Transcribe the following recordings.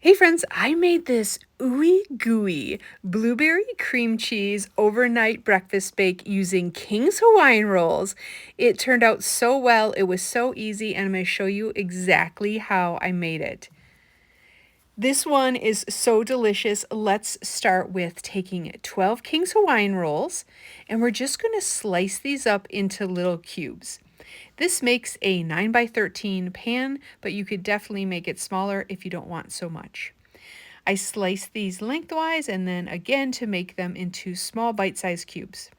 Hey friends, I made this ooey gooey blueberry cream cheese overnight breakfast bake using King's Hawaiian rolls. It turned out so well, it was so easy, and I'm going to show you exactly how I made it. This one is so delicious. Let's start with taking 12 King's Hawaiian rolls, and we're just going to slice these up into little cubes. This makes a 9 by 13 pan, but you could definitely make it smaller if you don't want so much. I slice these lengthwise and then again to make them into small bite-sized cubes.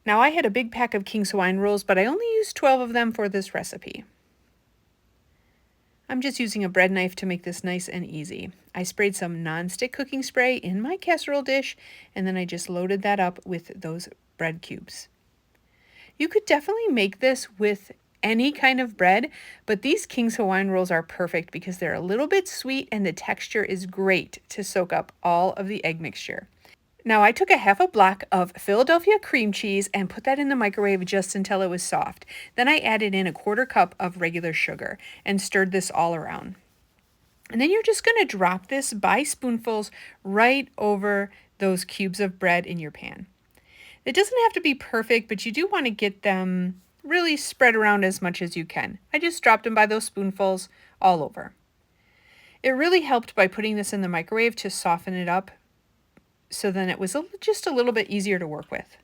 Now I had a big pack of King's Hawaiian rolls, but I only used 12 of them for this recipe. I'm just using a bread knife to make this nice and easy. I sprayed some non-stick cooking spray in my casserole dish, and then I just loaded that up with those bread cubes. You could definitely make this with any kind of bread, but these King's Hawaiian rolls are perfect because they're a little bit sweet and the texture is great to soak up all of the egg mixture. Now I took a half a block of Philadelphia cream cheese and put that in the microwave just until it was soft. Then I added in a 1/4 cup of regular sugar and stirred this all around. And then you're just going to drop this by spoonfuls right over those cubes of bread in your pan. It doesn't have to be perfect, but you do want to get them really spread around as much as you can. I just dropped them by those spoonfuls all over. It really helped by putting this in the microwave to soften it up, so then it was just a little bit easier to work with.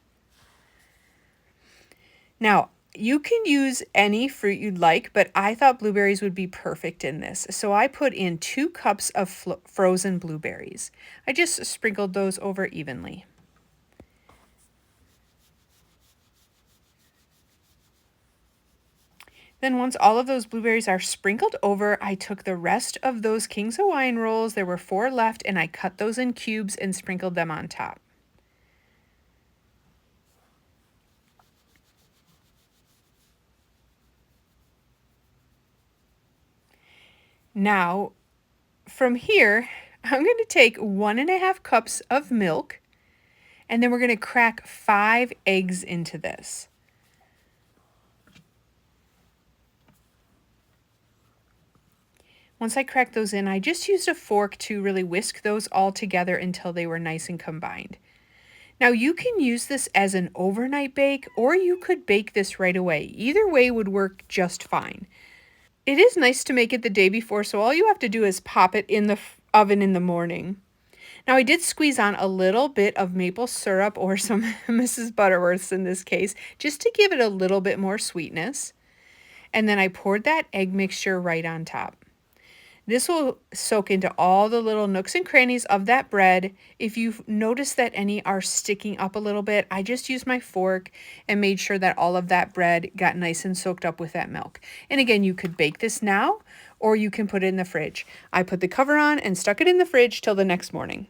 Now, you can use any fruit you'd like, but I thought blueberries would be perfect in this. So I put in 2 cups of frozen blueberries. I just sprinkled those over evenly. Then once all of those blueberries are sprinkled over, I took the rest of those King's Hawaiian rolls, there were 4 left, and I cut those in cubes and sprinkled them on top. Now, from here, I'm going to take 1½ cups of milk, and then we're going to crack 5 eggs into this. Once I cracked those in, I just used a fork to really whisk those all together until they were nice and combined. Now you can use this as an overnight bake, or you could bake this right away. Either way would work just fine. It is nice to make it the day before, so all you have to do is pop it in the oven in the morning. Now I did squeeze on a little bit of maple syrup, or some Mrs. Butterworth's in this case, just to give it a little bit more sweetness. And then I poured that egg mixture right on top. This will soak into all the little nooks and crannies of that bread. If you've noticed that any are sticking up a little bit, I just used my fork and made sure that all of that bread got nice and soaked up with that milk. And again, you could bake this now, or you can put it in the fridge. I put the cover on and stuck it in the fridge till the next morning.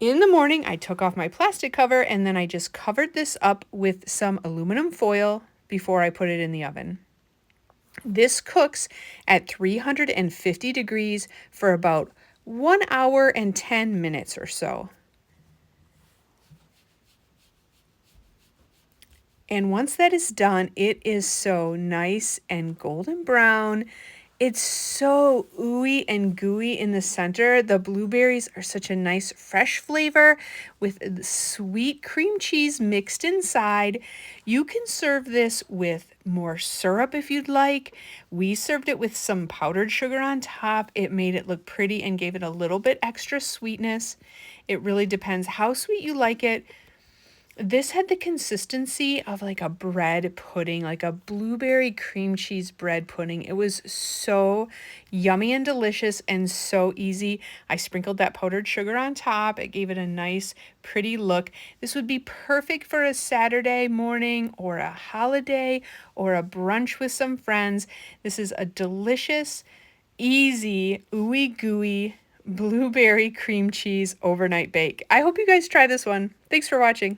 In the morning, I took off my plastic cover and then I just covered this up with some aluminum foil before I put it in the oven. This cooks at 350 degrees for about 1 hour and 10 minutes or so. And once that is done, it is so nice and golden brown. It's so ooey and gooey in the center. The blueberries are such a nice fresh flavor with the sweet cream cheese mixed inside. You can serve this with more syrup if you'd like. We served it with some powdered sugar on top. It made it look pretty and gave it a little bit extra sweetness. It really depends how sweet you like it. This had the consistency of like a bread pudding, like a blueberry cream cheese bread pudding. It was so yummy and delicious and so easy. I sprinkled that powdered sugar on top. It gave it a nice, pretty look. This would be perfect for a Saturday morning or a holiday or a brunch with some friends. This is a delicious, easy, ooey gooey blueberry cream cheese overnight bake. I hope you guys try this one. Thanks for watching.